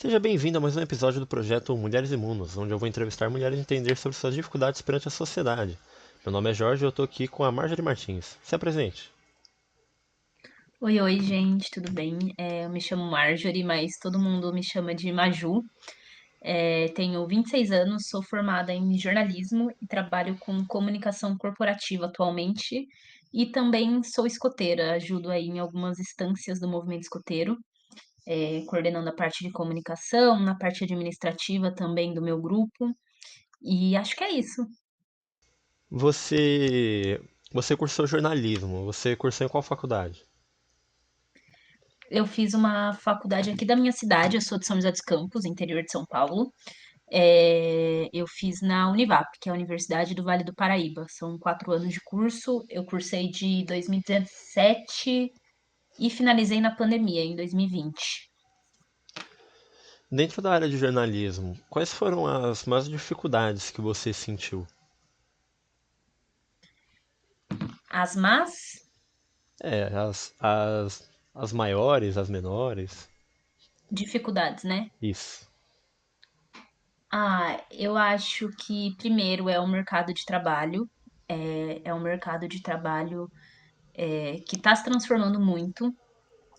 Seja bem-vindo a mais um episódio do projeto Mulheres Imunos, onde eu vou entrevistar mulheres e entender sobre suas dificuldades perante a sociedade. Meu nome é Jorge e eu estou aqui com a Marjorie Martins. Se apresente. Oi, oi, gente, tudo bem? Eu me chamo Marjorie, mas todo mundo me chama de Maju. Tenho 26 anos, sou formada em jornalismo e trabalho com comunicação corporativa atualmente. E também sou escoteira, ajudo aí em algumas instâncias do movimento escoteiro, coordenando a parte de comunicação, na parte administrativa também do meu grupo. E acho que é isso. Você, você cursou jornalismo. Você cursou em qual faculdade? Eu fiz uma faculdade aqui da minha cidade, eu sou de São José dos Campos, interior de São Paulo. Eu fiz na Univap, que é a Universidade do Vale do Paraíba. São 4 anos de curso. Eu cursei de 2017 e finalizei na pandemia, em 2020. Dentro da área de jornalismo, quais foram as maiores dificuldades que você sentiu? As más As maiores, as menores? dificuldades, né? Isso. Eu acho que primeiro é o mercado de trabalho. É um mercado de trabalho que está se transformando muito.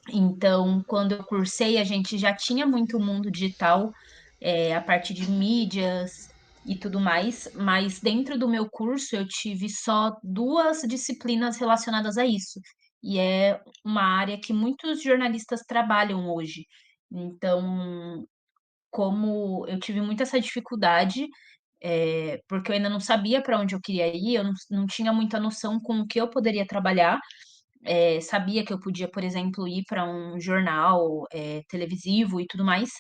Então, quando eu cursei, a gente já tinha muito o mundo digital, a parte de mídias e tudo mais, mas dentro do meu curso eu tive só duas disciplinas relacionadas a isso, e é uma área que muitos jornalistas trabalham hoje. Então, como eu tive muita essa dificuldade, porque eu ainda não sabia para onde eu queria ir, eu não tinha muita noção com o que eu poderia trabalhar. Sabia que eu podia, por exemplo, ir para um jornal, televisivo e tudo mais,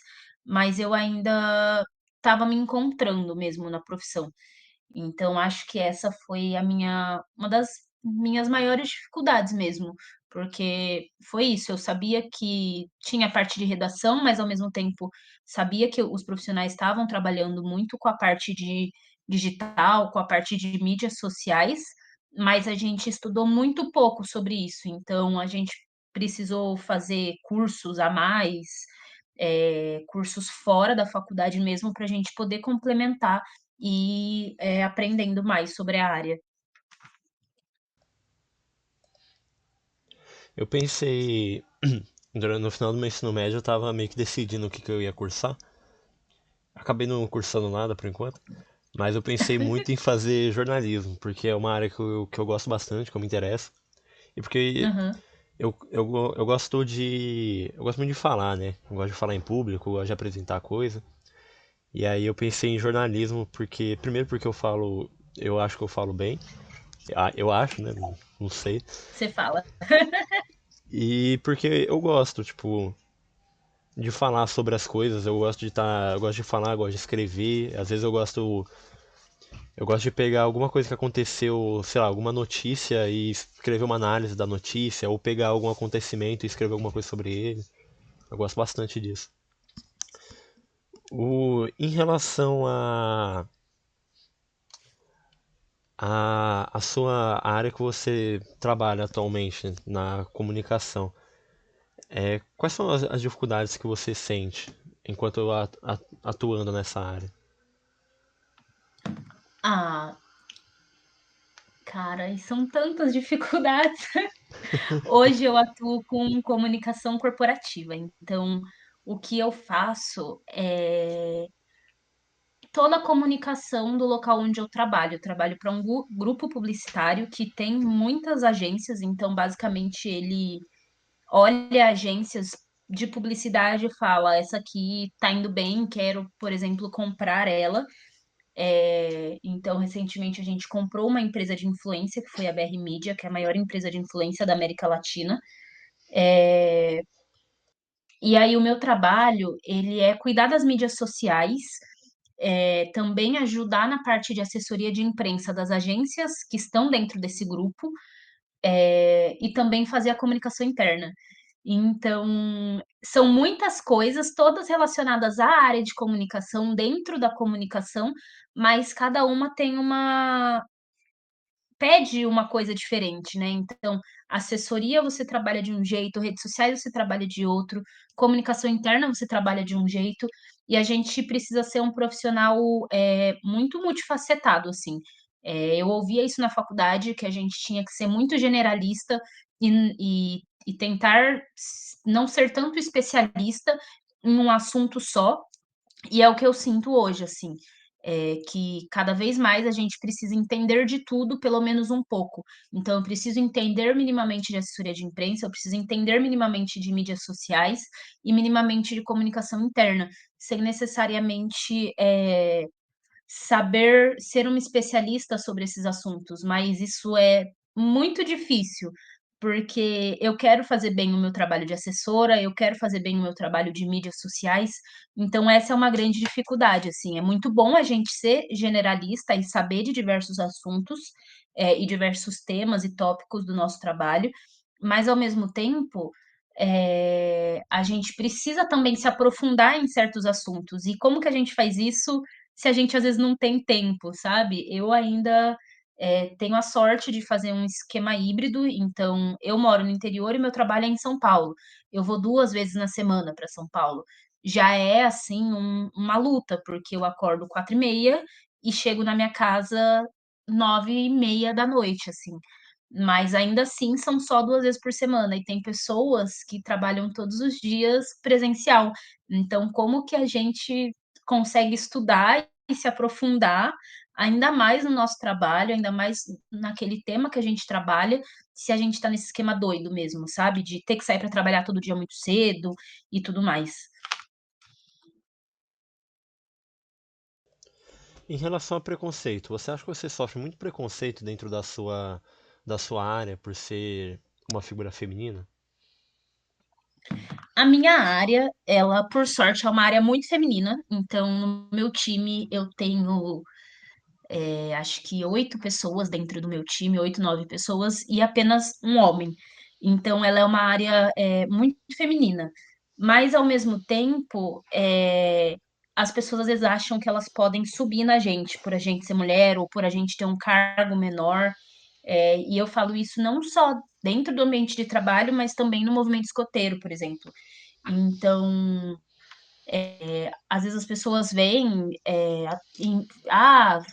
mas eu ainda estava me encontrando mesmo na profissão. Então, acho que essa foi uma das minhas maiores dificuldades mesmo, porque foi isso, eu sabia que tinha a parte de redação, mas ao mesmo tempo sabia que os profissionais estavam trabalhando muito com a parte de digital, com a parte de mídias sociais, mas a gente estudou muito pouco sobre isso, então a gente precisou fazer cursos a mais, cursos fora da faculdade mesmo, para a gente poder complementar e aprendendo mais sobre a área. Eu pensei, no final do meu ensino médio, eu estava meio que decidindo o que eu ia cursar. Acabei não cursando nada por enquanto. Mas eu pensei muito em fazer jornalismo, porque é uma área que eu gosto bastante, que eu me interesso. E porque Aham. eu gosto muito de falar, né? Eu gosto de falar em público, eu gosto de apresentar coisa. E aí eu pensei em jornalismo porque, primeiro porque eu acho que eu falo bem. Eu acho, né? Não sei. Você fala. E porque eu gosto, tipo, de falar sobre as coisas, eu gosto de falar, eu gosto de escrever. Às vezes eu gosto de pegar alguma coisa que aconteceu, sei lá, alguma notícia e escrever uma análise da notícia, ou pegar algum acontecimento e escrever alguma coisa sobre ele. Eu gosto bastante disso. Em relação a sua área que você trabalha atualmente na comunicação, quais são as dificuldades que você sente enquanto atuando nessa área? Ah, cara, e são tantas dificuldades. Hoje eu atuo com comunicação corporativa, então o que eu faço é toda a comunicação do local onde eu trabalho. Eu trabalho para um grupo publicitário que tem muitas agências, então basicamente ele olha agências de publicidade e fala: essa aqui tá indo bem, quero, por exemplo, comprar ela. Então, recentemente a gente comprou uma empresa de influência, que foi a BR Media, que é a maior empresa de influência da América Latina. E aí o meu trabalho, ele é cuidar das mídias sociais, também ajudar na parte de assessoria de imprensa das agências que estão dentro desse grupo, e também fazer a comunicação interna. Então, são muitas coisas, todas relacionadas à área de comunicação, dentro da comunicação, mas cada uma tem pede uma coisa diferente, né. Então, assessoria você trabalha de um jeito, redes sociais você trabalha de outro, comunicação interna você trabalha de um jeito, e a gente precisa ser um profissional, muito multifacetado, assim. Eu ouvia isso na faculdade, que a gente tinha que ser muito generalista e tentar não ser tanto especialista em um assunto só, e é o que eu sinto hoje, assim, que cada vez mais a gente precisa entender de tudo, pelo menos um pouco. Então eu preciso entender minimamente de assessoria de imprensa, eu preciso entender minimamente de mídias sociais e minimamente de comunicação interna, sem necessariamente, saber ser uma especialista sobre esses assuntos, mas isso é muito difícil, porque eu quero fazer bem o meu trabalho de assessora, eu quero fazer bem o meu trabalho de mídias sociais, então essa é uma grande dificuldade, assim. É muito bom a gente ser generalista e saber de diversos assuntos, e diversos temas e tópicos do nosso trabalho, mas ao mesmo tempo, a gente precisa também se aprofundar em certos assuntos. E como que a gente faz isso se a gente às vezes não tem tempo, sabe? Eu ainda tenho a sorte de fazer um esquema híbrido, então eu moro no interior e meu trabalho é em São Paulo. Eu vou 2 vezes na semana para São Paulo. Já é assim uma luta, porque eu acordo 4h30 e chego na minha casa 9h30 da noite, assim. Mas ainda assim são só 2 vezes por semana e tem pessoas que trabalham todos os dias presencial. Então, como que a gente consegue estudar e se aprofundar ainda mais no nosso trabalho, ainda mais naquele tema que a gente trabalha, se a gente está nesse esquema doido mesmo, sabe? De ter que sair para trabalhar todo dia muito cedo e tudo mais. Em relação a preconceito, você acha que você sofre muito preconceito dentro da sua área por ser uma figura feminina? A minha área, ela, por sorte, é uma área muito feminina, então no meu time eu tenho acho que 8 pessoas dentro do meu time, 8, 9 pessoas, e apenas um homem. Então, ela é uma área muito feminina. Mas, ao mesmo tempo, as pessoas às vezes acham que elas podem subir na gente, por a gente ser mulher ou por a gente ter um cargo menor. E eu falo isso não só dentro do ambiente de trabalho, mas também no movimento escoteiro, por exemplo. Então, às vezes as pessoas veem,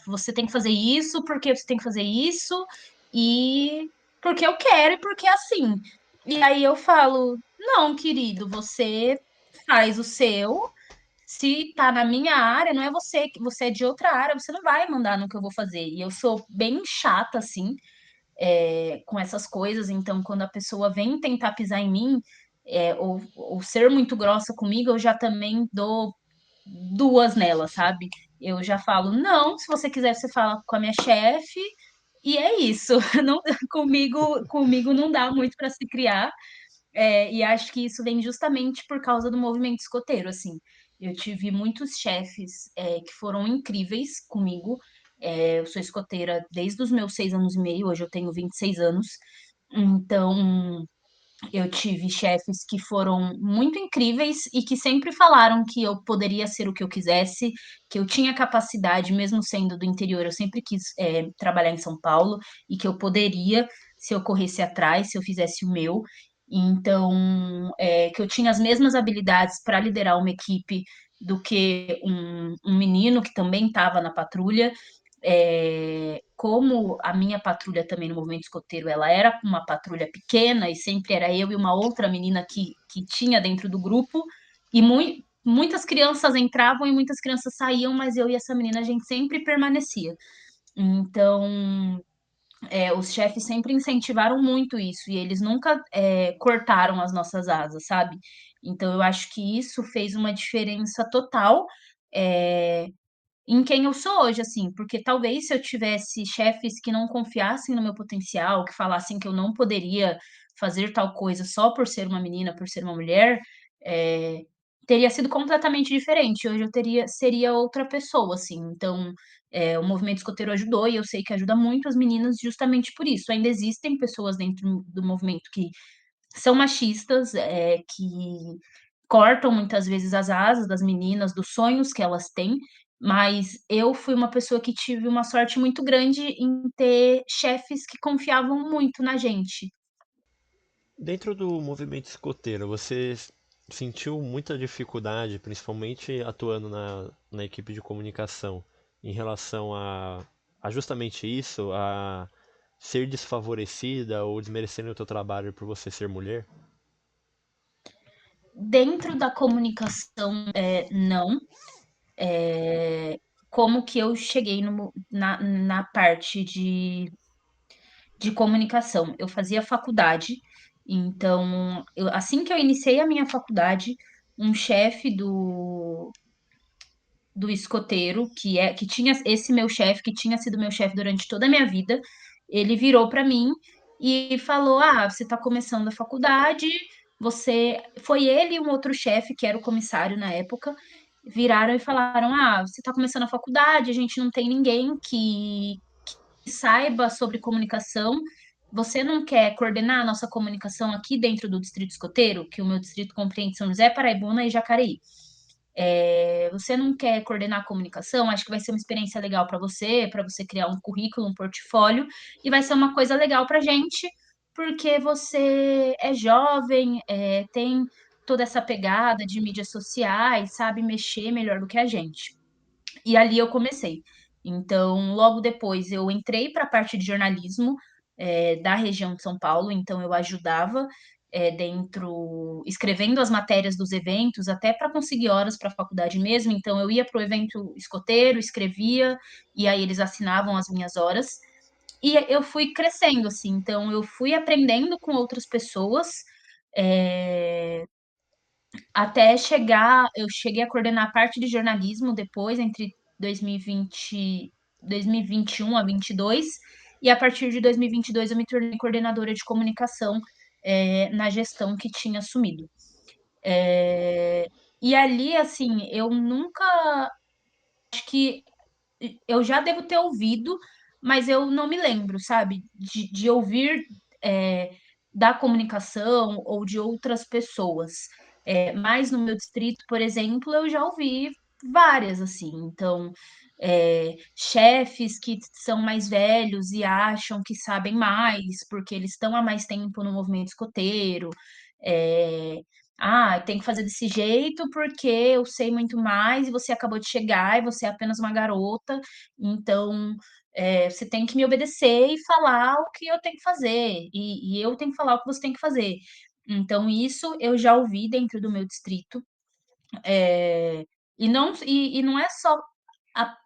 você tem que fazer isso, porque você tem que fazer isso, e porque eu quero e porque é assim. E aí eu falo, não, querido, você faz o seu, se tá na minha área, não é você, que você é de outra área, você não vai mandar no que eu vou fazer. E eu sou bem chata, assim, com essas coisas, então quando a pessoa vem tentar pisar em mim, ou ser muito grossa comigo, eu já também dou duas nela, sabe? Eu já falo, não, se você quiser, você fala com a minha chefe, e é isso. Não, comigo não dá muito para se criar, e acho que isso vem justamente por causa do movimento escoteiro, assim. Eu tive muitos chefes que foram incríveis comigo. Eu sou escoteira desde os meus 6 anos e meio, hoje eu tenho 26 anos. Então, eu tive chefes que foram muito incríveis e que sempre falaram que eu poderia ser o que eu quisesse, que eu tinha capacidade, mesmo sendo do interior, eu sempre quis, trabalhar em São Paulo e que eu poderia, se eu corresse atrás, se eu fizesse o meu. Então, que eu tinha as mesmas habilidades para liderar uma equipe do que um menino que também estava na patrulha. Como a minha patrulha também no movimento escoteiro, ela era uma patrulha pequena e sempre era eu e uma outra menina que tinha dentro do grupo, e muitas crianças entravam e muitas crianças saíam, mas eu e essa menina a gente sempre permanecia. Então, os chefes sempre incentivaram muito isso e eles nunca cortaram as nossas asas, sabe? Então, eu acho que isso fez uma diferença total. é, em quem eu sou hoje, assim, porque talvez se eu tivesse chefes que não confiassem no meu potencial, que falassem que eu não poderia fazer tal coisa só por ser uma menina, por ser uma mulher, eh, teria sido completamente diferente. Hoje eu seria outra pessoa, assim. Então, o movimento escoteiro ajudou e eu sei que ajuda muito as meninas justamente por isso. Ainda existem pessoas dentro do movimento que são machistas, que cortam muitas vezes as asas das meninas, dos sonhos que elas têm, Mas eu fui uma pessoa que tive uma sorte muito grande em ter chefes que confiavam muito na gente. Dentro do movimento escoteiro, você sentiu muita dificuldade, principalmente atuando na equipe de comunicação, em relação a justamente isso, a ser desfavorecida ou desmerecendo o teu trabalho por você ser mulher? Dentro da comunicação, não. Como que eu cheguei na parte de comunicação? Eu fazia faculdade, então, assim que eu iniciei a minha faculdade, um chefe do escoteiro, que tinha esse meu chefe, que tinha sido meu chefe durante toda a minha vida, ele virou para mim e falou: Ah, você está começando a faculdade, você. Foi ele e um outro chefe, que era o comissário na época, viraram e falaram: Ah, você está começando a faculdade, a gente não tem ninguém que saiba sobre comunicação. Você não quer coordenar a nossa comunicação aqui dentro do Distrito Escoteiro, que o meu distrito compreende São José, Paraibuna e Jacareí? Você não quer coordenar a comunicação, acho que vai ser uma experiência legal para você criar um currículo, um portfólio, e vai ser uma coisa legal para a gente, porque você é jovem, tem toda essa pegada de mídias sociais, sabe mexer melhor do que a gente. E ali eu comecei. Então, logo depois, eu entrei para a parte de jornalismo da região de São Paulo, então eu ajudava dentro, escrevendo as matérias dos eventos, até para conseguir horas para a faculdade mesmo. Então, eu ia para o evento escoteiro, escrevia, e aí eles assinavam as minhas horas. E eu fui crescendo, assim, então eu fui aprendendo com outras pessoas, é, até chegar, eu cheguei a coordenar a parte de jornalismo depois, entre 2021 a 22, e a partir de 2022 eu me tornei coordenadora de comunicação na gestão que tinha assumido. É, e ali, assim, eu nunca, acho que eu já devo ter ouvido, mas eu não me lembro, sabe, de ouvir é, da comunicação ou de outras pessoas. Mas no meu distrito, por exemplo, eu já ouvi várias, assim. Então, chefes que são mais velhos e acham que sabem mais, porque eles estão há mais tempo no movimento escoteiro. É, tem que fazer desse jeito porque eu sei muito mais e você acabou de chegar e você é apenas uma garota, então você tem que me obedecer e falar o que eu tenho que fazer, e eu tenho que falar o que você tem que fazer. Então, isso eu já ouvi dentro do meu distrito, e não é só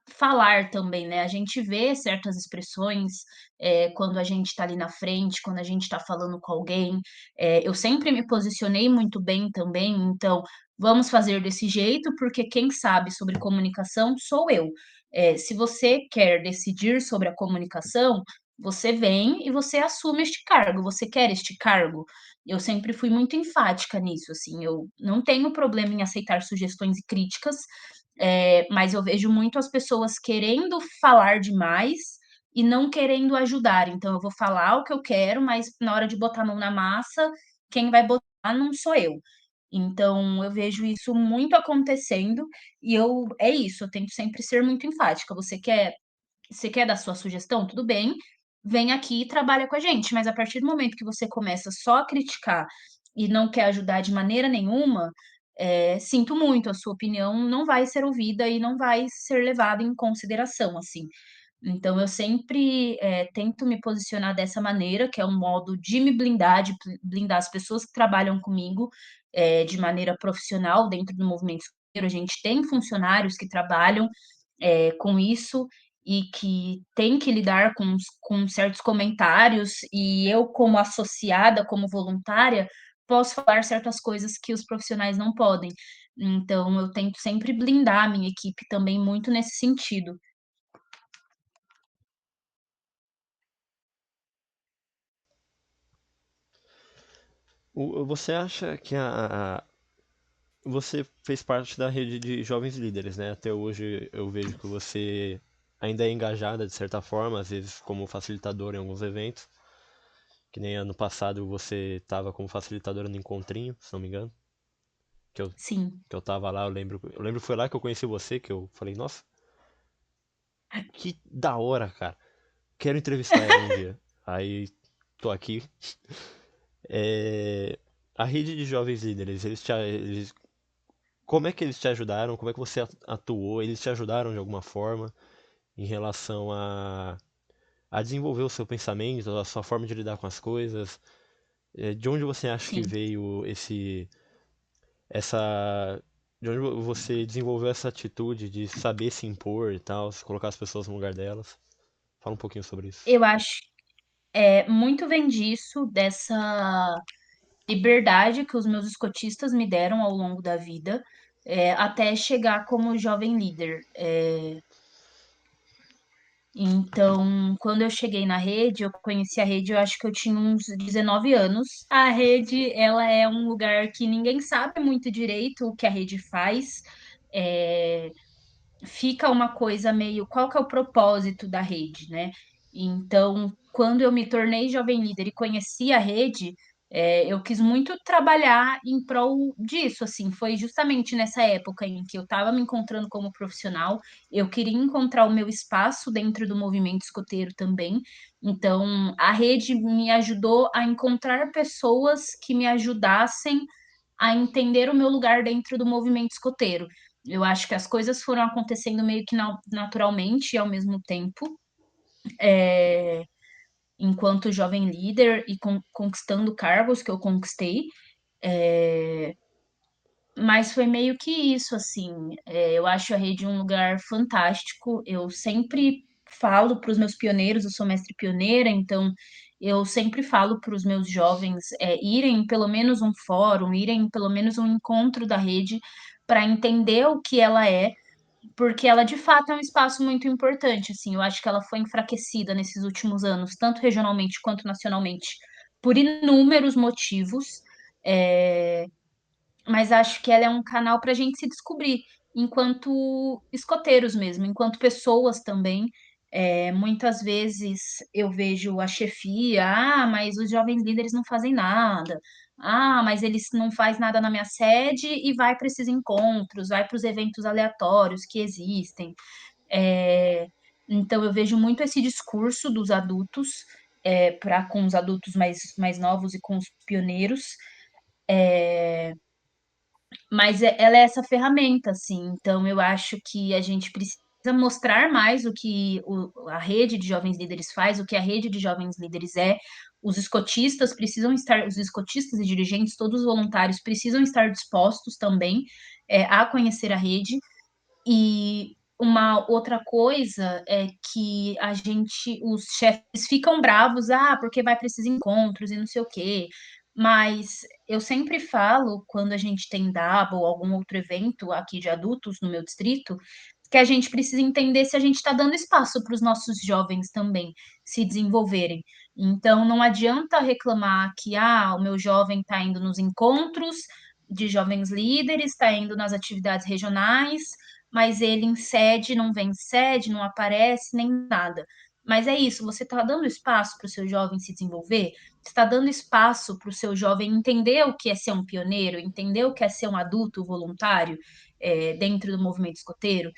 falar também, né? A gente vê certas expressões quando a gente está ali na frente, quando a gente está falando com alguém. Eu sempre me posicionei muito bem também, então vamos fazer desse jeito, porque quem sabe sobre comunicação sou eu. Se você quer decidir sobre a comunicação, você vem e você assume este cargo. Você quer este cargo? Eu sempre fui muito enfática nisso, assim, eu não tenho problema em aceitar sugestões e críticas, mas eu vejo muito as pessoas querendo falar demais e não querendo ajudar. Então, eu vou falar o que eu quero, mas na hora de botar a mão na massa, quem vai botar não sou eu. Então, eu vejo isso muito acontecendo e é isso, eu tento sempre ser muito enfática. Você quer dar sua sugestão? Tudo bem, vem aqui e trabalha com a gente. Mas a partir do momento que você começa só a criticar e não quer ajudar de maneira nenhuma, sinto muito, a sua opinião não vai ser ouvida e não vai ser levada em consideração, assim. Então, eu sempre tento me posicionar dessa maneira, que é um modo de me blindar, de blindar as pessoas que trabalham comigo de maneira profissional dentro do movimento escoteiro. A gente tem funcionários que trabalham com isso e que tem que lidar com certos comentários, e eu, como associada, como voluntária, posso falar certas coisas que os profissionais não podem. Então, eu tento sempre blindar a minha equipe também muito nesse sentido. Você acha que você fez parte da rede de jovens líderes, né? Até hoje eu vejo que você ainda é engajada de certa forma, às vezes como facilitadora em alguns eventos, que nem ano passado você estava como facilitadora no Encontrinho, se não me engano, que eu, Sim. que eu tava lá, eu lembro que foi lá que eu conheci você, que eu falei, nossa. Que da hora, cara. Quero entrevistar ela um dia. Aí, tô aqui. É, a rede de jovens líderes, como é que eles te ajudaram? Como é que você atuou? Eles te ajudaram de alguma forma em relação a desenvolver o seu pensamento, a sua forma de lidar com as coisas? De onde você acha que Sim. veio essa, de onde você desenvolveu essa atitude de saber se impor e tal, se colocar as pessoas no lugar delas? Fala um pouquinho sobre isso. Eu acho muito vem disso, dessa liberdade que os meus escotistas me deram ao longo da vida, até chegar como jovem líder. Então, quando eu cheguei na rede, eu conheci a rede, eu acho que eu tinha uns 19 anos. A rede, ela é um lugar que ninguém sabe muito direito o que a rede faz. É, fica uma coisa meio, qual que é o propósito da rede, né? Então, quando eu me tornei jovem líder e conheci a rede, eu quis muito trabalhar em prol disso, assim, foi justamente nessa época em que eu estava me encontrando como profissional, eu queria encontrar o meu espaço dentro do movimento escoteiro também, então a rede me ajudou a encontrar pessoas que me ajudassem a entender o meu lugar dentro do movimento escoteiro. Eu acho que as coisas foram acontecendo meio que naturalmente e ao mesmo tempo, enquanto jovem líder e conquistando cargos que eu conquistei. Mas foi meio que isso, assim. Eu acho a rede um lugar fantástico. Eu sempre falo para os meus pioneiros, eu sou mestre pioneira, então eu sempre falo para os meus jovens irem em pelo menos um fórum, irem em pelo menos um encontro da rede para entender o que ela é, porque ela de fato é um espaço muito importante, assim, eu acho que ela foi enfraquecida nesses últimos anos, tanto regionalmente quanto nacionalmente, por inúmeros motivos, é, mas acho que ela é um canal para a gente se descobrir, enquanto escoteiros mesmo, enquanto pessoas também. Muitas vezes eu vejo a chefia, mas os jovens líderes não fazem nada. Mas eles não fazem nada na minha sede e vai para esses encontros, vai para os eventos aleatórios que existem. É, então, eu vejo muito esse discurso dos adultos para com os adultos mais novos e com os pioneiros, mas ela é essa ferramenta, assim. Então, eu acho que a gente precisa mostrar mais o que a rede de jovens líderes faz, o que a rede de jovens líderes é. Os escotistas precisam estar, os escotistas e dirigentes, todos os voluntários, precisam estar dispostos também a conhecer a rede. E uma outra coisa é que os chefes ficam bravos, porque vai para esses encontros e não sei o quê. Mas eu sempre falo, quando a gente tem DAB ou algum outro evento aqui de adultos no meu distrito, que a gente precisa entender se a gente está dando espaço para os nossos jovens também se desenvolverem. Então, não adianta reclamar que o meu jovem está indo nos encontros de jovens líderes, está indo nas atividades regionais, mas ele em sede não vem em sede, não aparece, nem nada. Mas é isso, você está dando espaço para o seu jovem se desenvolver, está dando espaço para o seu jovem entender o que é ser um pioneiro, entender o que é ser um adulto voluntário dentro do movimento escoteiro.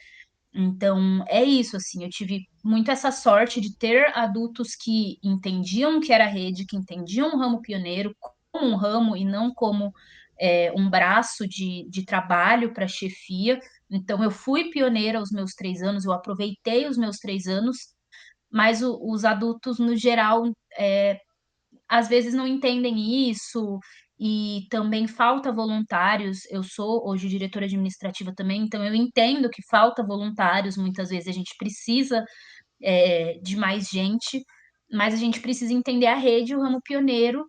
Então, é isso, assim, eu tive muito essa sorte de ter adultos que entendiam o que era rede, que entendiam o ramo pioneiro como um ramo e não como um braço de trabalho para chefia. Então, eu fui pioneira aos meus 3 anos, eu aproveitei os meus 3 anos, mas os adultos, no geral, às vezes não entendem isso e também falta voluntários. Eu sou hoje diretora administrativa também, então eu entendo que falta voluntários. Muitas vezes a gente precisa de mais gente, mas a gente precisa entender a rede, o ramo pioneiro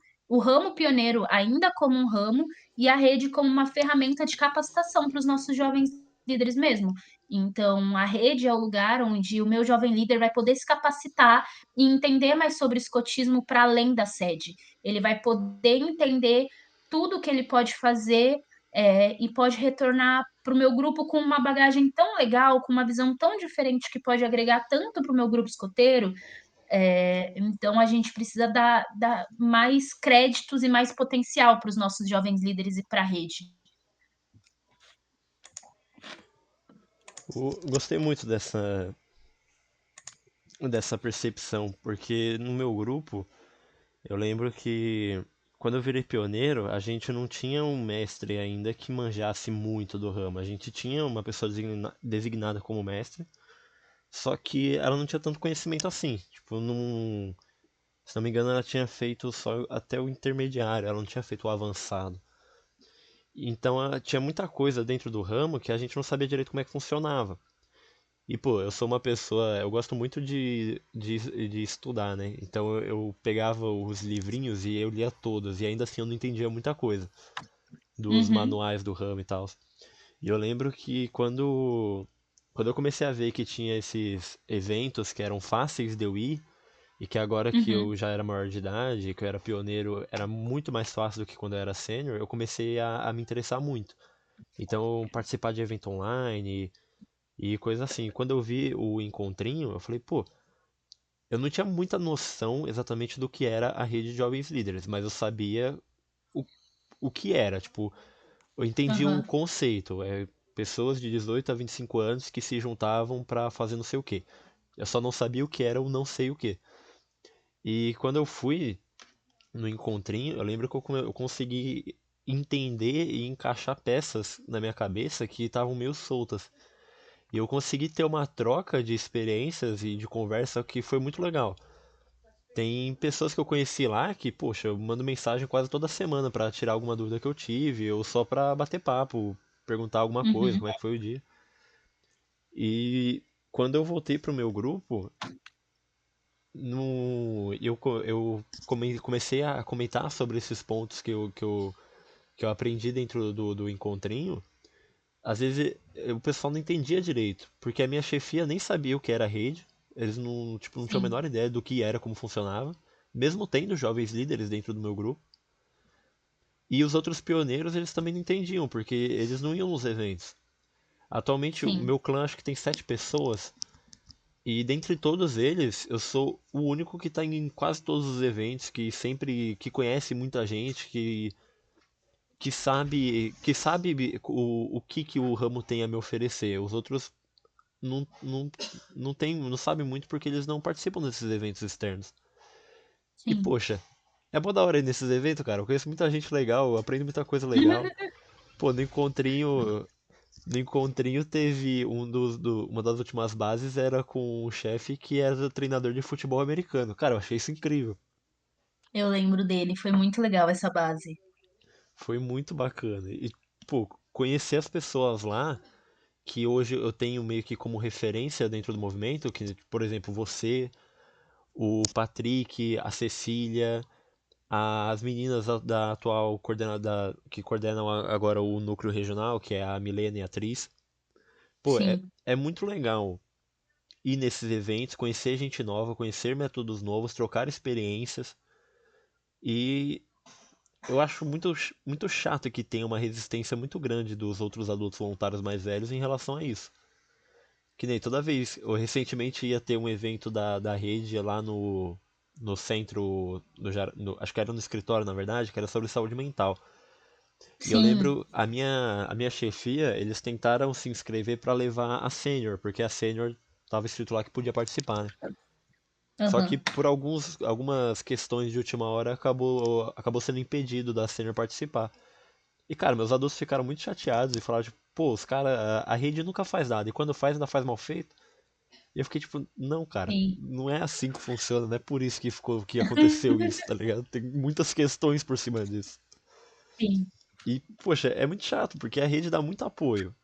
ainda como um ramo e a rede como uma ferramenta de capacitação para os nossos jovens líderes mesmo. Então, a rede é o lugar onde o meu jovem líder vai poder se capacitar e entender mais sobre escotismo para além da sede. Ele vai poder entender tudo que ele pode fazer e pode retornar para o meu grupo com uma bagagem tão legal, com uma visão tão diferente que pode agregar tanto para o meu grupo escoteiro. Então, a gente precisa dar mais créditos e mais potencial para os nossos jovens líderes e para a rede. Gostei muito dessa percepção, porque no meu grupo, eu lembro que quando eu virei pioneiro, a gente não tinha um mestre ainda que manjasse muito do ramo. A gente tinha uma pessoa designada como mestre, só que ela não tinha tanto conhecimento assim. Tipo, não, se não me engano, ela tinha feito só até o intermediário, ela não tinha feito o avançado. Então, tinha muita coisa dentro do ramo que a gente não sabia direito como é que funcionava. E, pô, eu sou uma pessoa, eu gosto muito de estudar, né? Então eu pegava os livrinhos e eu lia todos, e ainda assim eu não entendia muita coisa dos Uhum, manuais do ramo e tal. E eu lembro que quando eu comecei a ver que tinha esses eventos que eram fáceis de eu ir, e que agora que eu uhum, já era maior de idade, que eu era pioneiro, era muito mais fácil do que quando eu era sênior, eu comecei a me interessar muito. Então, participar de evento online e coisa assim. Quando eu vi o encontrinho, eu falei, pô, eu não tinha muita noção exatamente do que era a rede de jovens líderes, mas eu sabia o, o que era. Tipo, eu entendi o aham, conceito. É pessoas de 18 a 25 anos que se juntavam pra fazer não sei o quê. Eu só não sabia o que era o não sei o quê. E quando eu fui no encontrinho, eu lembro que eu consegui entender e encaixar peças na minha cabeça que estavam meio soltas. E eu consegui ter uma troca de experiências e de conversa que foi muito legal. Tem pessoas que eu conheci lá que, poxa, eu mando mensagem quase toda semana pra tirar alguma dúvida que eu tive, ou só pra bater papo, perguntar alguma coisa, uhum, como é que foi o dia. E quando eu voltei pro meu grupo, no, eu comecei a comentar sobre esses pontos que eu aprendi dentro do encontrinho. Às vezes o pessoal não entendia direito, porque a minha chefia nem sabia o que era rede, eles não, tipo, não tinham a sim, menor ideia do que era, como funcionava, mesmo tendo jovens líderes dentro do meu grupo. E os outros pioneiros, eles também não entendiam, porque eles não iam nos eventos. Atualmente, o sim, meu clã acho que tem 7 pessoas, e dentre todos eles, eu sou o único que está em quase todos os eventos, que conhece muita gente, que sabe o que o ramo tem a me oferecer. Os outros não sabem muito porque eles não participam desses eventos externos. E sim. poxa, é bom da hora ir nesses eventos, cara. Eu conheço muita gente legal, eu aprendo muita coisa legal. Pô, no encontrinho teve uma das últimas bases era com um chefe que era treinador de futebol americano. Cara, eu achei isso incrível. Eu lembro dele, foi muito legal essa base. Foi muito bacana. E, pô, conhecer as pessoas lá, que hoje eu tenho meio que como referência dentro do movimento, que, por exemplo, você, o Patrick, a Cecília, as meninas da atual coordenada, que coordenam agora o núcleo regional, que é a Milena e a Tris. Pô, é, Sim, é muito legal ir nesses eventos, conhecer gente nova, conhecer métodos novos, trocar experiências. E eu acho muito chato que tenha uma resistência muito grande dos outros adultos voluntários mais velhos em relação a isso. Que nem toda vez, eu recentemente ia ter um evento da rede lá no centro, acho que era no escritório, na verdade, que era sobre saúde mental. E eu sim, lembro, a minha chefia, eles tentaram se inscrever para levar a sênior, porque a sênior tava escrito lá que podia participar, né? Só que aham, por algumas questões de última hora acabou sendo impedido da sênior participar. E cara, meus adultos ficaram muito chateados e falaram, tipo, pô, os caras, a rede nunca faz nada, e quando faz, ainda faz mal feito. E eu fiquei tipo, não, cara, sim, não é assim que funciona, não é por isso que aconteceu isso, tá ligado? Tem muitas questões por cima disso. sim. E, poxa, é muito chato, porque a rede dá muito apoio.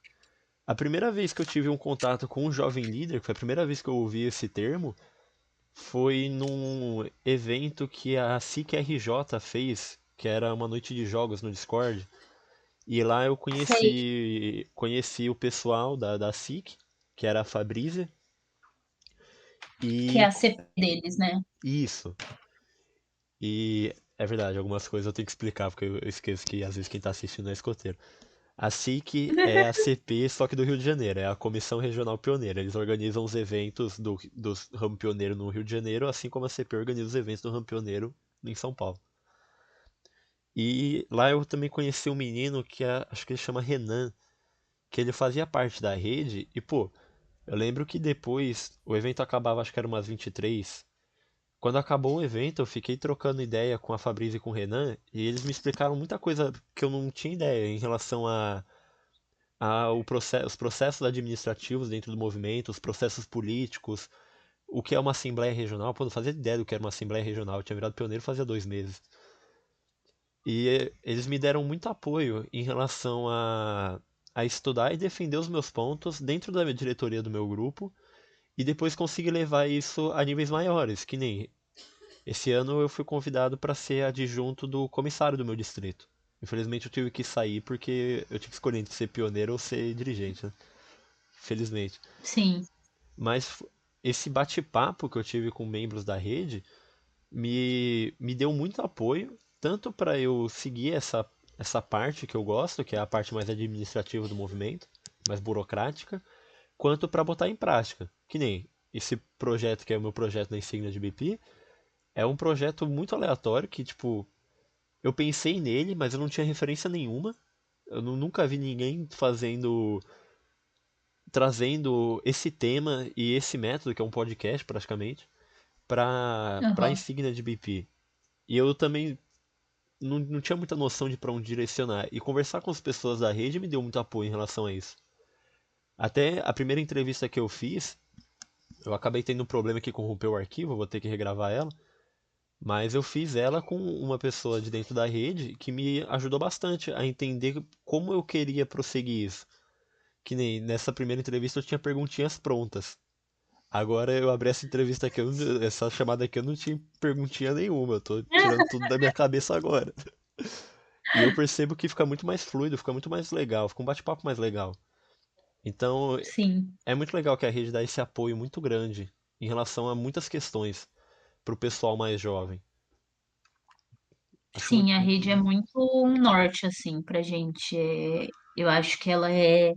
A primeira vez que eu tive um contato com um jovem líder, que foi a primeira vez que eu ouvi esse termo, foi num evento que a SIC RJ fez, que era uma noite de jogos no Discord. E lá eu Sei conheci o pessoal da SIC, que era a Fabrícia, que é e a CP deles, né? isso. E é verdade, algumas coisas eu tenho que explicar, porque eu esqueço que às vezes quem tá assistindo é escoteiro. A SIC é a CP, só que do Rio de Janeiro, é a Comissão Regional Pioneira. Eles organizam os eventos do Ramo Pioneiro no Rio de Janeiro, assim como a CP organiza os eventos do Ramo Pioneiro em São Paulo. E lá eu também conheci um menino que acho que ele chama Renan, que ele fazia parte da rede, e pô, Eu lembro que depois o evento acabava, acho que era umas 23. Quando acabou o evento, eu fiquei trocando ideia com a Fabrício e com o Renan, e eles me explicaram muita coisa que eu não tinha ideia em relação os processos administrativos dentro do movimento, os processos políticos, o que é uma Assembleia Regional. Pô, eu não fazia ideia do que era uma Assembleia Regional, eu tinha virado pioneiro fazia 2 meses. E eles me deram muito apoio em relação a estudar e defender os meus pontos dentro da diretoria do meu grupo, e depois conseguir levar isso a níveis maiores, que nem esse ano eu fui convidado para ser adjunto do comissário do meu distrito. Infelizmente eu tive que sair porque eu tive que escolher entre ser pioneiro ou ser dirigente, né? Felizmente. Sim, Mas esse bate-papo que eu tive com membros da rede me deu muito apoio, tanto para eu seguir essa parte que eu gosto, que é a parte mais administrativa do movimento, mais burocrática, quanto para botar em prática. Que nem esse projeto que é o meu projeto na insígnia de BP, é um projeto muito aleatório que, tipo, eu pensei nele, mas eu não tinha referência nenhuma. Eu nunca vi ninguém trazendo esse tema e esse método, que é um podcast praticamente, para a aham, insígnia de BP. E eu também não tinha muita noção de para onde direcionar. E conversar com as pessoas da rede me deu muito apoio em relação a isso. Até a primeira entrevista que eu fiz, eu acabei tendo um problema que corrompeu o arquivo, vou ter que regravar ela. Mas eu fiz ela com uma pessoa de dentro da rede que me ajudou bastante a entender como eu queria prosseguir isso. Que nem nessa primeira entrevista eu tinha perguntinhas prontas. Agora eu abri essa entrevista aqui, essa chamada aqui eu não tinha perguntinha nenhuma, eu tô tirando tudo da minha cabeça agora. E eu percebo que fica muito mais fluido, fica muito mais legal, fica um bate-papo mais legal. Então sim. é muito legal que a rede dá esse apoio muito grande em relação a muitas questões pro pessoal mais jovem. Acho muito, Sim, a muito rede é legal. muito um norte, assim, pra gente. Eu acho que ela é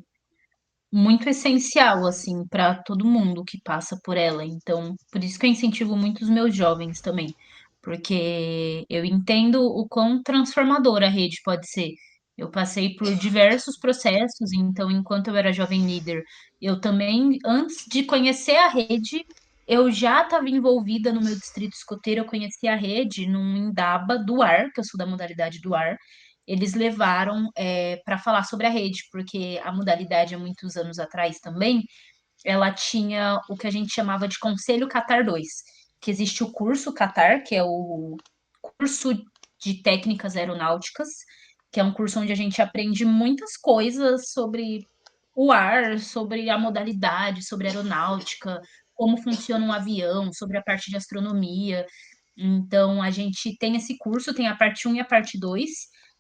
muito essencial, assim, para todo mundo que passa por ela. Então, por isso que eu incentivo muito os meus jovens também, porque eu entendo o quão transformadora a rede pode ser. Eu passei por diversos processos, então, enquanto eu era jovem líder, eu também, antes de conhecer a rede, eu já estava envolvida no meu distrito escoteiro. Eu conheci a rede num Indaba do ar, que eu sou da modalidade do ar. Eles levaram para falar sobre a rede, porque a modalidade há muitos anos atrás também, ela tinha o que a gente chamava de Conselho Qatar 2, que existe o curso Qatar, que é o curso de técnicas aeronáuticas, que é um curso onde a gente aprende muitas coisas sobre o ar, sobre a modalidade, sobre aeronáutica, como funciona um avião, sobre a parte de astronomia. Então, a gente tem esse curso, tem a parte um e a parte 2.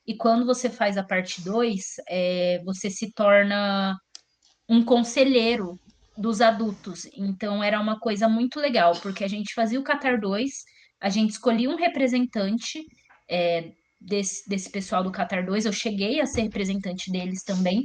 E quando você faz a parte 2, você se torna um conselheiro dos adultos. Então, era uma coisa muito legal, porque a gente fazia o Qatar 2, a gente escolhia um representante desse pessoal do Qatar 2. Eu cheguei a ser representante deles também,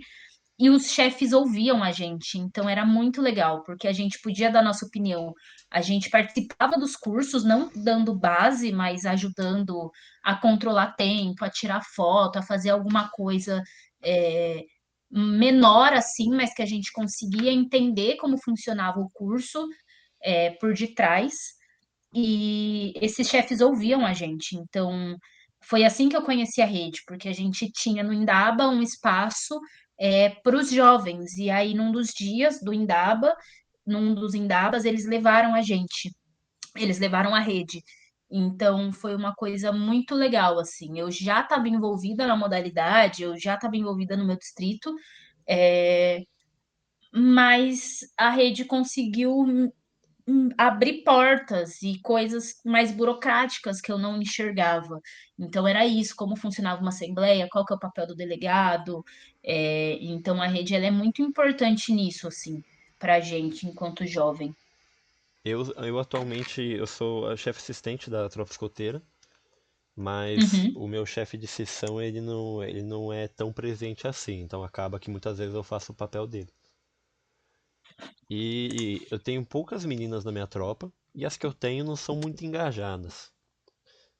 e os chefes ouviam a gente, então era muito legal, porque a gente podia dar nossa opinião. A gente participava dos cursos, não dando base, mas ajudando a controlar tempo, a tirar foto, a fazer alguma coisa é, menor assim, mas que a gente conseguia entender como funcionava o curso por detrás. E esses chefes ouviam a gente. Então, foi assim que eu conheci a rede, porque a gente tinha no Indaba um espaço para os jovens. E aí, num dos dias do Indaba, num dos Indabas, eles levaram a gente, eles levaram a rede. Então, foi uma coisa muito legal, assim. Eu já estava envolvida na modalidade, eu já estava envolvida no meu distrito, é, mas a rede conseguiu abrir portas e coisas mais burocráticas que eu não enxergava. Então era isso, como funcionava uma assembleia, qual que é o papel do delegado. Então a rede ela é muito importante nisso, assim, para a gente enquanto jovem. Eu atualmente eu sou a chefe assistente da tropa escoteira, mas Uhum, o meu chefe de seção ele não é tão presente assim, então acaba que muitas vezes eu faço o papel dele. E eu tenho poucas meninas na minha tropa, e as que eu tenho não são muito engajadas.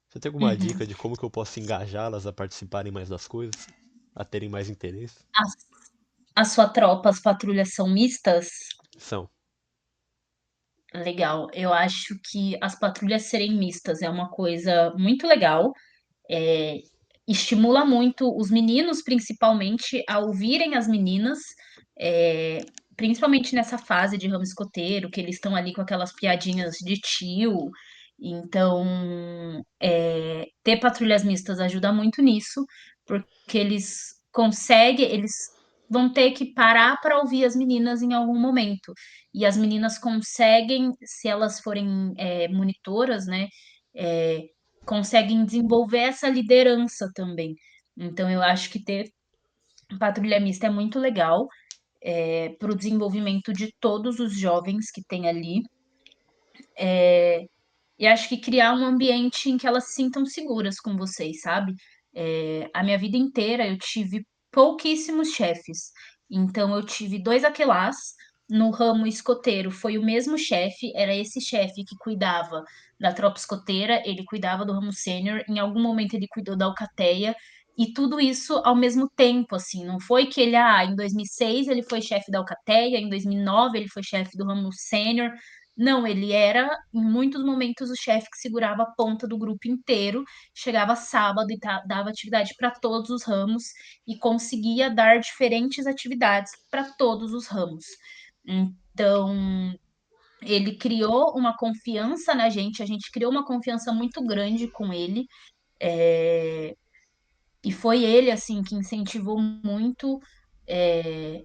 Você tem alguma uhum. dica de como que eu posso engajá-las a participarem mais das coisas? A terem mais interesse? A, a sua tropa, as patrulhas são mistas? São. Legal. Eu acho que as patrulhas serem mistas é uma coisa muito legal. É, estimula muito os meninos, principalmente, a ouvirem as meninas, é, principalmente nessa fase de ramo escoteiro, que eles estão ali com aquelas piadinhas de tio. Então, ter patrulhas mistas ajuda muito nisso, porque eles vão ter que parar para ouvir as meninas em algum momento. E as meninas conseguem, se elas forem monitoras, né? é, Conseguem desenvolver essa liderança também. Então, eu acho que ter patrulha mista é muito legal para o desenvolvimento de todos os jovens que tem ali. E acho que criar um ambiente em que elas se sintam seguras com vocês, sabe? A minha vida inteira eu tive pouquíssimos chefes. Então eu tive dois aquelás no ramo escoteiro. Foi o mesmo chefe, era esse chefe que cuidava da tropa escoteira, ele cuidava do ramo sênior, em algum momento ele cuidou da alcateia. E tudo isso ao mesmo tempo, assim, não foi que ele, em 2006 ele foi chefe da alcateia, em 2009 ele foi chefe do ramo sênior, não, ele era, em muitos momentos, o chefe que segurava a ponta do grupo inteiro, chegava sábado e dava atividade para todos os ramos e conseguia dar diferentes atividades para todos os ramos. Então, ele criou uma confiança na gente, a gente criou uma confiança muito grande com ele, é, e foi ele, assim, que incentivou muito. é,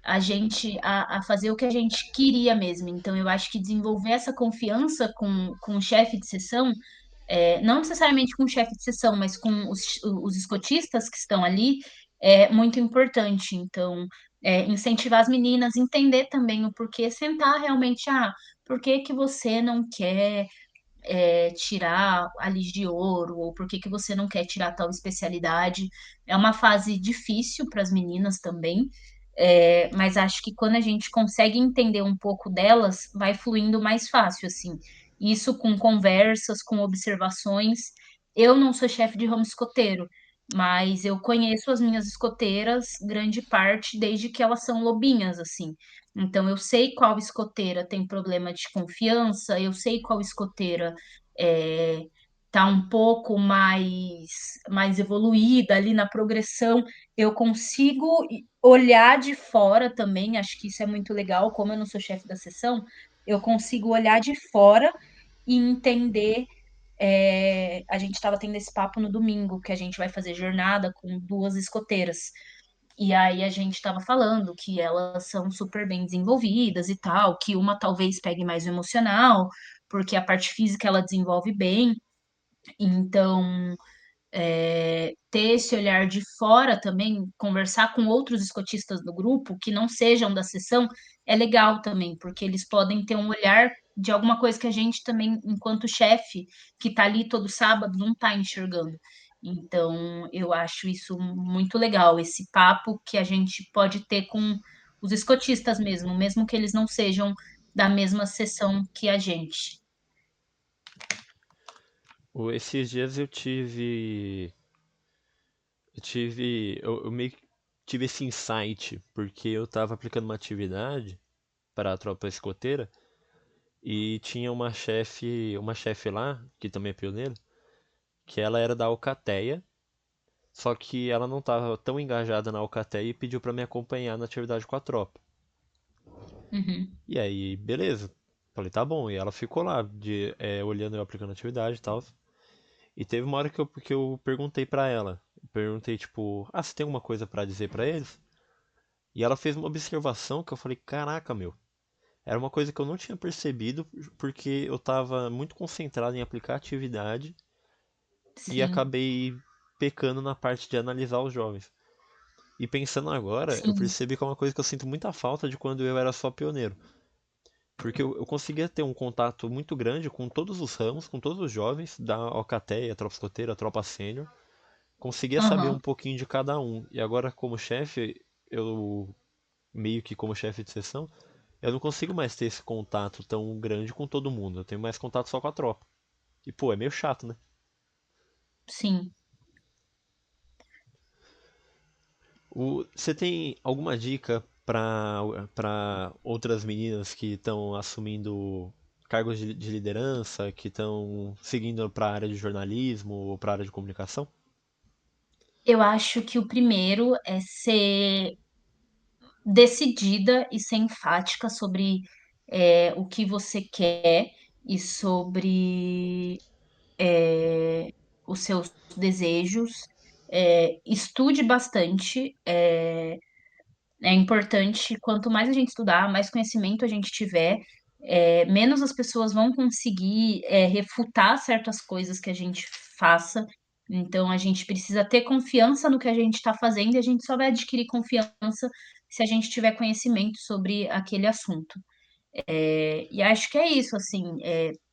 a gente a fazer o que a gente queria mesmo. Então, eu acho que desenvolver essa confiança com o chefe de sessão, não necessariamente com o chefe de sessão, mas com os escotistas que estão ali, é muito importante. Então, incentivar as meninas, entender também o porquê, sentar realmente, por que que você não quer tirar a Liz de Ouro, ou por que que você não quer tirar tal especialidade. É uma fase difícil para as meninas também, mas acho que quando a gente consegue entender um pouco delas, vai fluindo mais fácil, assim. Isso com conversas, com observações. Eu não sou chefe de ramo escoteiro, mas eu conheço as minhas escoteiras, grande parte, desde que elas são lobinhas, assim. Então, eu sei qual escoteira tem problema de confiança, eu sei qual escoteira está um pouco mais evoluída ali na progressão. Eu consigo olhar de fora também, acho que isso é muito legal, como eu não sou chefe da sessão, eu consigo olhar de fora e entender. A gente estava tendo esse papo no domingo, que a gente vai fazer jornada com duas escoteiras. E aí a gente estava falando que elas são super bem desenvolvidas e tal, que uma talvez pegue mais o emocional, porque a parte física ela desenvolve bem. Então, ter esse olhar de fora também, conversar com outros escotistas do grupo que não sejam da sessão, é legal também, porque eles podem ter um olhar de alguma coisa que a gente também, enquanto chefe, que está ali todo sábado, não está enxergando. Então, eu acho isso muito legal, esse papo que a gente pode ter com os escotistas mesmo, mesmo que eles não sejam da mesma sessão que a gente. Esses dias eu meio que tive esse insight, porque eu tava aplicando uma atividade para a tropa escoteira e tinha uma chefe lá, que também é pioneira, que ela era da Alcateia, só que ela não tava tão engajada na Alcateia e pediu para me acompanhar na atividade com a tropa. Uhum. E aí, beleza. Falei, tá bom. E ela ficou lá, olhando eu aplicando a atividade e tal. E teve uma hora que eu perguntei pra ela. Perguntei, tipo, você tem alguma coisa pra dizer pra eles? E ela fez uma observação que eu falei, caraca, meu. Era uma coisa que eu não tinha percebido porque eu tava muito concentrado em aplicar a atividade e Sim, acabei pecando na parte de analisar os jovens. E pensando agora, eu sim. percebi que é uma coisa que eu sinto muita falta de quando eu era só pioneiro. Porque eu conseguia ter um contato muito grande com todos os ramos, com todos os jovens, da Alcateia, Tropa Escoteira, Tropa Sênior. Conseguia saber um Aham. pouquinho de cada um. E agora, como chefe, eu meio que como chefe de sessão, eu não consigo mais ter esse contato tão grande com todo mundo. Eu tenho mais contato só com a tropa. E pô, é meio chato, né? Sim. Você tem alguma dica? para outras meninas que estão assumindo cargos de liderança, que estão seguindo para a área de jornalismo ou para a área de comunicação? Eu acho que o primeiro é ser decidida e ser enfática sobre o que você quer e sobre os seus desejos. Estude bastante. É importante, quanto mais a gente estudar, mais conhecimento a gente tiver, menos as pessoas vão conseguir refutar certas coisas que a gente faça. Então, a gente precisa ter confiança no que a gente está fazendo e a gente só vai adquirir confiança se a gente tiver conhecimento sobre aquele assunto. E acho que é isso, assim,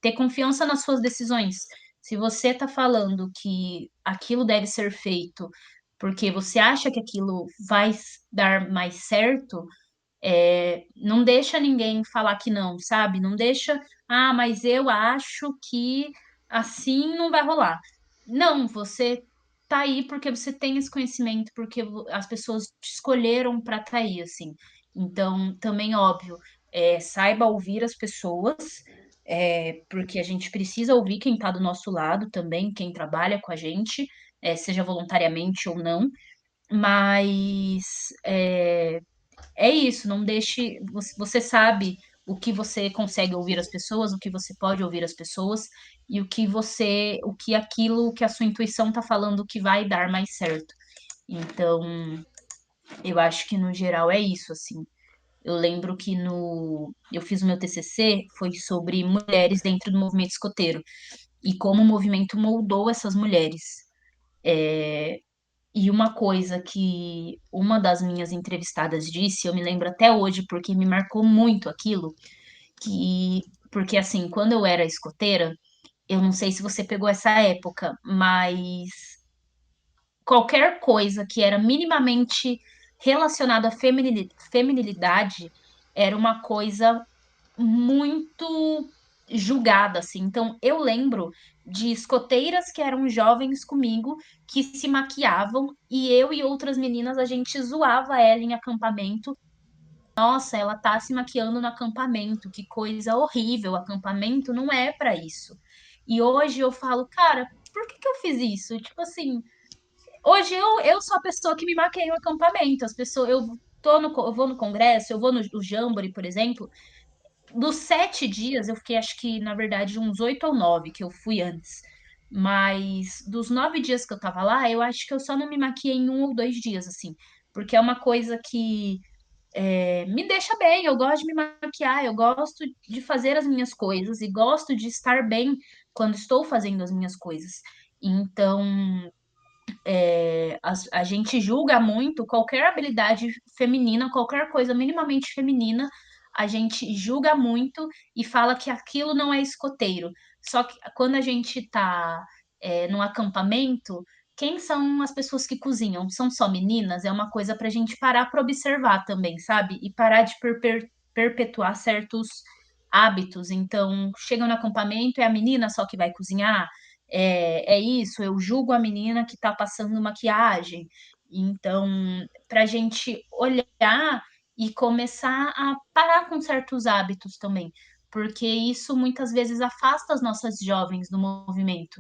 ter confiança nas suas decisões. Se você está falando que aquilo deve ser feito porque você acha que aquilo vai dar mais certo, não deixa ninguém falar que não, sabe? Não deixa, mas eu acho que assim não vai rolar. Não, você tá aí porque você tem esse conhecimento, porque as pessoas te escolheram para estar aí, assim. Então, também, óbvio, saiba ouvir as pessoas, porque a gente precisa ouvir quem está do nosso lado também, quem trabalha com a gente, seja voluntariamente ou não, mas é isso, não deixe. Você sabe o que você consegue ouvir as pessoas, o que você pode ouvir as pessoas, e o que aquilo que a sua intuição está falando que vai dar mais certo. Então, eu acho que no geral é isso, assim. Eu lembro que eu fiz o meu TCC, foi sobre mulheres dentro do movimento escoteiro e como o movimento moldou essas mulheres. E uma coisa que uma das minhas entrevistadas disse, eu me lembro até hoje porque me marcou muito aquilo, que porque assim, quando eu era escoteira, eu não sei se você pegou essa época, mas qualquer coisa que era minimamente relacionada à feminilidade era uma coisa muito julgada, assim. Então, eu lembro de escoteiras que eram jovens comigo, que se maquiavam, e eu e outras meninas, a gente zoava ela em acampamento. Nossa, ela tá se maquiando no acampamento, que coisa horrível, acampamento não é pra isso. E hoje eu falo, cara, por que que eu fiz isso? Tipo assim, hoje eu sou a pessoa que me maquia no acampamento. As pessoas, eu vou no congresso, eu vou no Jamboree, por exemplo, dos 7 dias, eu fiquei, acho que, na verdade, uns 8 ou 9 que eu fui antes. Mas dos 9 dias que eu tava lá, eu acho que eu só não me maquiei em 1 ou 2 dias, assim. Porque é uma coisa que me deixa bem, eu gosto de me maquiar, eu gosto de fazer as minhas coisas e gosto de estar bem quando estou fazendo as minhas coisas. Então, a gente julga muito qualquer habilidade feminina, qualquer coisa minimamente feminina, a gente julga muito e fala que aquilo não é escoteiro. Só que quando a gente está num acampamento, quem são as pessoas que cozinham? São só meninas? É uma coisa para a gente parar para observar também, sabe? E parar de perpetuar certos hábitos. Então, chegam no acampamento, é a menina só que vai cozinhar? É isso, eu julgo a menina que está passando maquiagem. Então, para a gente olhar e começar a parar com certos hábitos também, porque isso muitas vezes afasta as nossas jovens do movimento.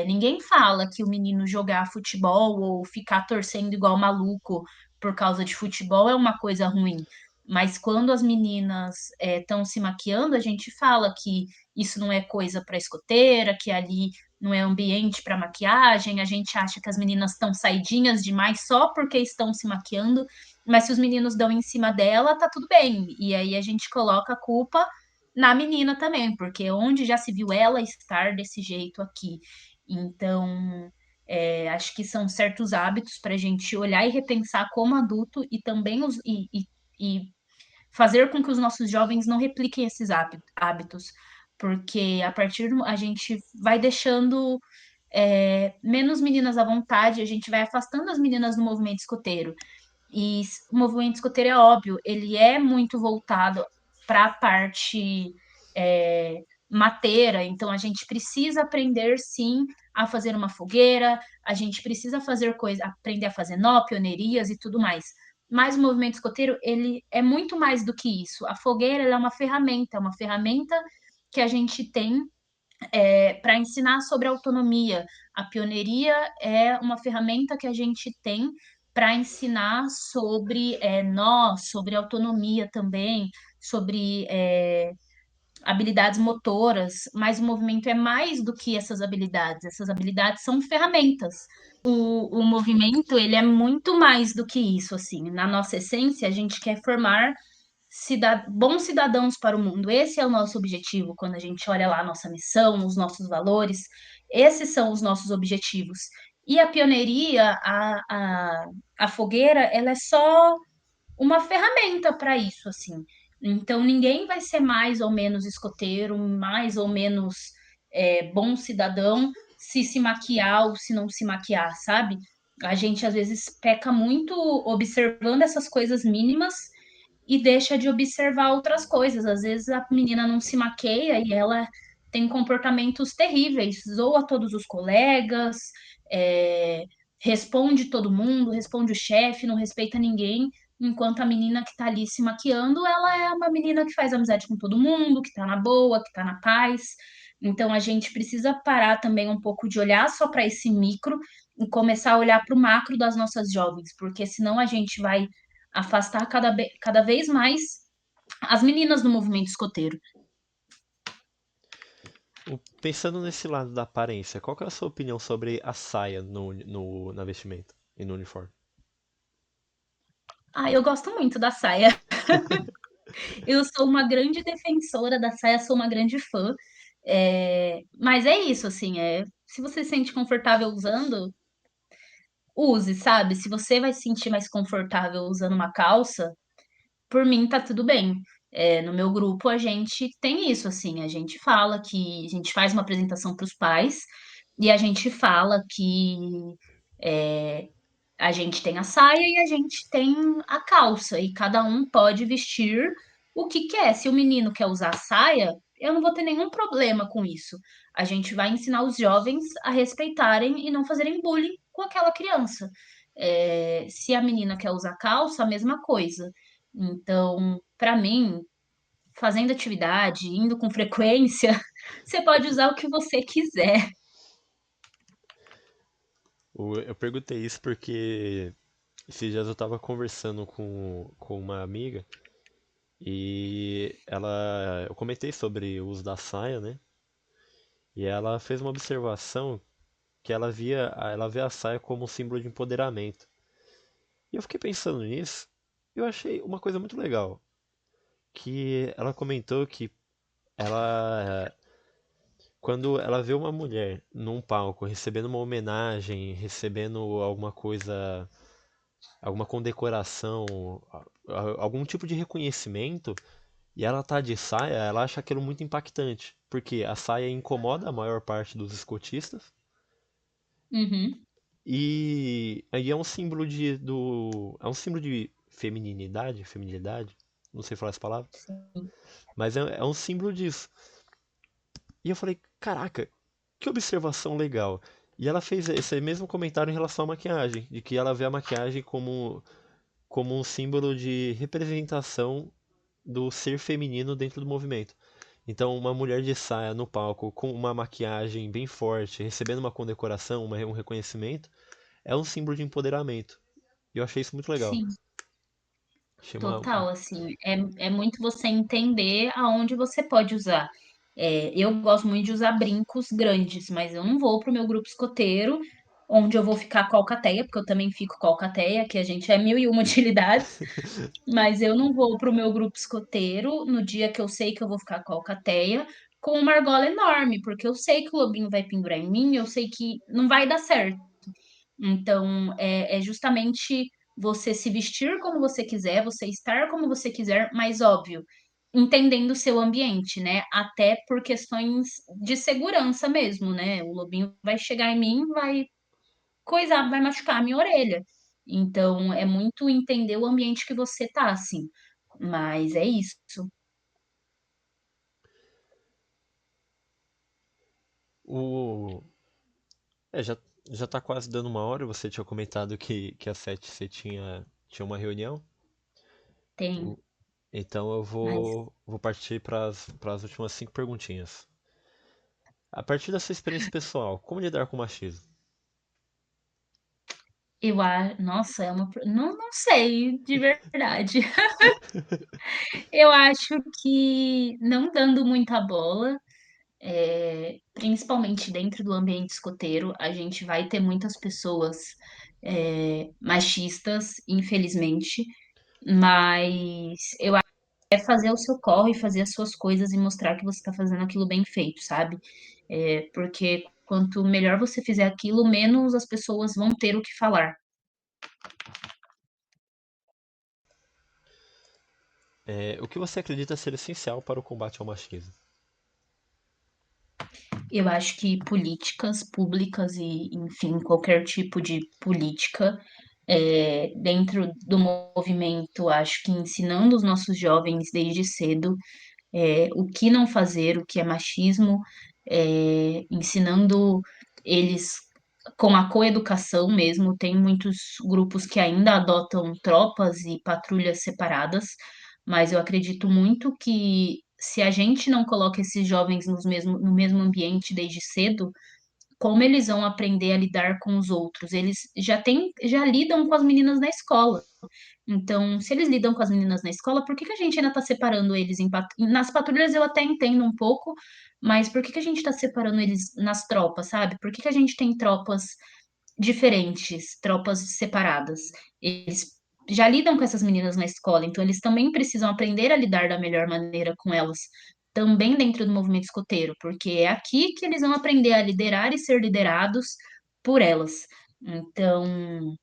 Ninguém fala que o menino jogar futebol ou ficar torcendo igual maluco por causa de futebol é uma coisa ruim. Mas quando as meninas estão se maquiando, a gente fala que isso não é coisa para escoteira, que ali não é ambiente para maquiagem, a gente acha que as meninas estão saidinhas demais só porque estão se maquiando, mas se os meninos dão em cima dela, tá tudo bem. E aí a gente coloca a culpa na menina também, porque onde já se viu ela estar desse jeito aqui? Então, acho que são certos hábitos para a gente olhar e repensar como adulto e também e fazer com que os nossos jovens não repliquem esses hábitos, porque a partir do a gente vai deixando menos meninas à vontade, a gente vai afastando as meninas do movimento escoteiro. E o movimento escoteiro é óbvio, ele é muito voltado para a parte mateira, então a gente precisa aprender sim a fazer uma fogueira, a gente precisa fazer coisa, aprender a fazer nó, pionerias e tudo mais. Mas o movimento escoteiro, ele é muito mais do que isso. A fogueira, ela é uma ferramenta que a gente tem para ensinar sobre autonomia. A pioneiria é uma ferramenta que a gente tem para ensinar sobre nós, sobre autonomia também, sobre habilidades motoras, mas o movimento é mais do que essas habilidades. Essas habilidades são ferramentas. O movimento, ele é muito mais do que isso, assim. Na nossa essência, a gente quer formar bons cidadãos para o mundo. Esse é o nosso objetivo quando a gente olha lá a nossa missão, os nossos valores. Esses são os nossos objetivos. E a pioneiria, a fogueira, ela é só uma ferramenta para isso, assim. Então, ninguém vai ser mais ou menos escoteiro, mais ou menos bom cidadão se maquiar ou se não se maquiar, sabe? A gente às vezes peca muito observando essas coisas mínimas e deixa de observar outras coisas. Às vezes a menina não se maqueia e ela tem comportamentos terríveis, zoa todos os colegas, é, responde todo mundo, responde o chefe, não respeita ninguém, enquanto a menina que tá ali se maquiando, ela é uma menina que faz amizade com todo mundo, que tá na boa, que tá na paz. Então a gente precisa parar também um pouco de olhar só para esse micro e começar a olhar para o macro das nossas jovens, porque senão a gente vai afastar cada vez mais as meninas do movimento escoteiro. Pensando nesse lado da aparência, qual que é a sua opinião sobre a saia na vestimenta e no uniforme? Ah, eu gosto muito da saia. Eu sou uma grande defensora da saia, sou uma grande fã. Mas é isso, assim, se você se sente confortável usando, use, sabe? Se você vai se sentir mais confortável usando uma calça, por mim tá tudo bem. No meu grupo a gente tem isso, assim, a gente fala que a gente faz uma apresentação para os pais e a gente fala que é, a gente tem a saia e a gente tem a calça, e cada um pode vestir o que quer. Se o menino quer usar a saia, eu não vou ter nenhum problema com isso. A gente vai ensinar os jovens a respeitarem e não fazerem bullying com aquela criança. Se a menina quer usar calça, a mesma coisa. Então, para mim, fazendo atividade, indo com frequência, você pode usar o que você quiser. Eu perguntei isso porque esses dias eu tava conversando com uma amiga e eu comentei sobre o uso da saia, né? E ela fez uma observação que ela vê a saia como um símbolo de empoderamento. E eu fiquei pensando nisso, e eu achei uma coisa muito legal, que ela comentou que ela quando ela vê uma mulher num palco recebendo uma homenagem, recebendo alguma coisa, alguma condecoração, algum tipo de reconhecimento, e ela tá de saia, ela acha aquilo muito impactante, porque a saia incomoda a maior parte dos escotistas, Uhum. e aí é um símbolo é um símbolo de feminilidade, não sei falar essa palavra, Sim. mas é um símbolo disso. E eu falei, caraca, que observação legal. E ela fez esse mesmo comentário em relação à maquiagem, de que ela vê a maquiagem como um símbolo de representação do ser feminino dentro do movimento. Então, uma mulher de saia no palco com uma maquiagem bem forte, recebendo uma condecoração, um reconhecimento, é um símbolo de empoderamento. E eu achei isso muito legal. Sim. Achei Total, assim, é muito você entender aonde você pode usar. Eu gosto muito de usar brincos grandes, mas eu não vou para o meu grupo escoteiro, onde eu vou ficar com a alcateia, porque eu também fico com a alcateia, que a gente é mil e uma utilidades, mas eu não vou para o meu grupo escoteiro no dia que eu sei que eu vou ficar com a alcateia, com uma argola enorme, porque eu sei que o lobinho vai pendurar em mim, eu sei que não vai dar certo. Então, é justamente você se vestir como você quiser, você estar como você quiser, mas óbvio, entendendo o seu ambiente, né? Até por questões de segurança mesmo, né? O lobinho vai chegar em mim, vai coisar, vai machucar a minha orelha. Então, é muito entender o ambiente que você tá, assim. Mas é isso. o. É, já tá quase dando uma hora. Você tinha comentado que às 7 você tinha tinha uma reunião. Tem, O- Então eu mas vou partir para as últimas 5 perguntinhas. A partir da sua experiência pessoal, como lidar com o machismo? nossa, não sei de verdade. Eu acho que não dando muita bola, principalmente dentro do ambiente escoteiro, a gente vai ter muitas pessoas machistas, infelizmente, mas eu acho que é fazer o seu corre, fazer as suas coisas e mostrar que você está fazendo aquilo bem feito, sabe? Porque quanto melhor você fizer aquilo, menos as pessoas vão ter o que falar. O que você acredita ser essencial para o combate ao machismo? Eu acho que políticas públicas e, enfim, qualquer tipo de política dentro do movimento, acho que ensinando os nossos jovens desde cedo o que não fazer, o que é machismo, ensinando eles com a coeducação mesmo. Tem muitos grupos que ainda adotam tropas e patrulhas separadas, mas eu acredito muito que se a gente não coloca esses jovens no mesmo ambiente desde cedo, como eles vão aprender a lidar com os outros? Eles já lidam com as meninas na escola. Então, se eles lidam com as meninas na escola, por que que a gente ainda está separando eles nas patrulhas? Eu até entendo um pouco, mas por que que a gente está separando eles nas tropas, sabe? Por que que a gente tem tropas diferentes, tropas separadas? Eles já lidam com essas meninas na escola, então eles também precisam aprender a lidar da melhor maneira com elas, também dentro do movimento escoteiro, porque é aqui que eles vão aprender a liderar e ser liderados por elas. Então,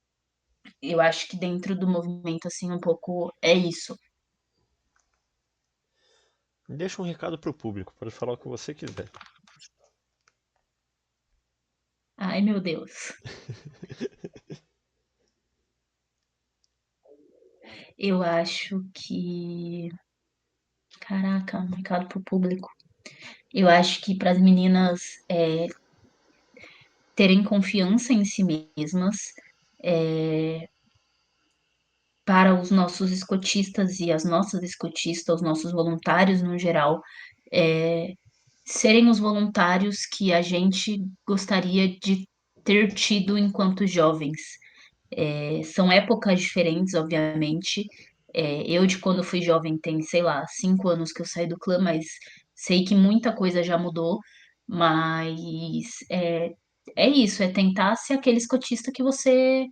eu acho que dentro do movimento, assim, um pouco é isso. Deixa um recado pro público, pode falar o que você quiser. Ai, meu Deus. Eu acho que. Caraca, um recado pro público. Eu acho que para as meninas terem confiança em si mesmas, para os nossos escotistas e as nossas escotistas, os nossos voluntários no geral, é, serem os voluntários que a gente gostaria de ter tido enquanto jovens. São épocas diferentes, obviamente. Eu, de quando fui jovem, tem, sei lá, 5 anos que eu saí do clã, mas sei que muita coisa já mudou. Mas é isso, é tentar ser aquele escotista que você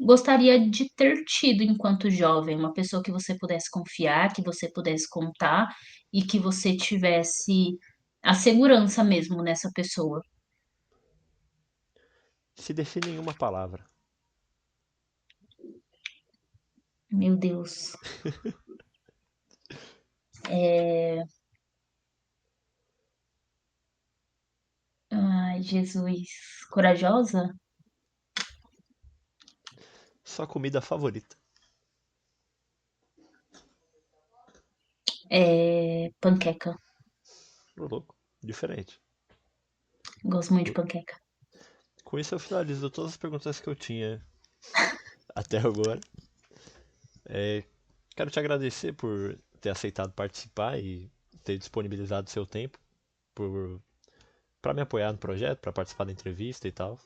gostaria de ter tido enquanto jovem, uma pessoa que você pudesse confiar, que você pudesse contar e que você tivesse a segurança mesmo nessa pessoa. Se define em uma palavra. Meu Deus. É, Ai, Jesus. Corajosa? Sua comida favorita. Panqueca. Ô, louco, diferente. Gosto muito de panqueca. Com isso eu finalizo todas as perguntas que eu tinha até agora. É, quero te agradecer por ter aceitado participar e ter disponibilizado seu tempo por para me apoiar no projeto, para participar da entrevista e tal.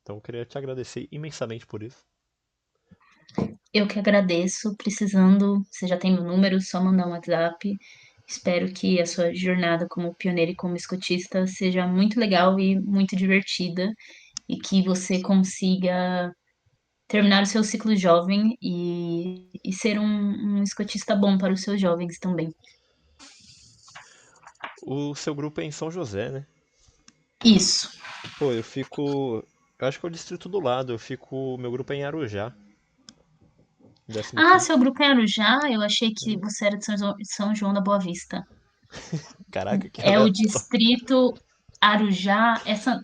Então eu queria te agradecer imensamente por isso. Eu que agradeço. Precisando, você já tem meu número, só mandar um WhatsApp. Espero que a sua jornada como pioneira e como escotista seja muito legal e muito divertida e que você consiga terminar o seu ciclo jovem e ser um escotista bom para os seus jovens também. O seu grupo é em São José, né? Isso. Pô, eu fico. Eu acho que é o distrito do lado. Eu fico. Meu grupo é em Arujá, 15º. Ah, seu grupo é Arujá? Eu achei que você era de São João da Boa Vista. Caraca, que É o aleatório. distrito Arujá.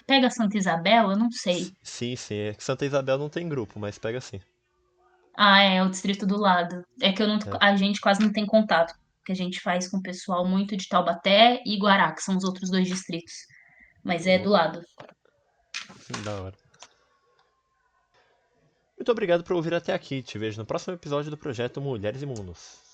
Pega Santa Isabel? Eu não sei. Sim, sim. É que Santa Isabel não tem grupo, mas pega sim. Ah, é o distrito do lado. É que É, a gente quase não tem contato, que a gente faz com o pessoal muito de Taubaté e Guará, que são os outros dois distritos. Mas é pô, do lado. da hora. Muito obrigado por ouvir até aqui. Te vejo no próximo episódio do projeto Mulheres e Mundos.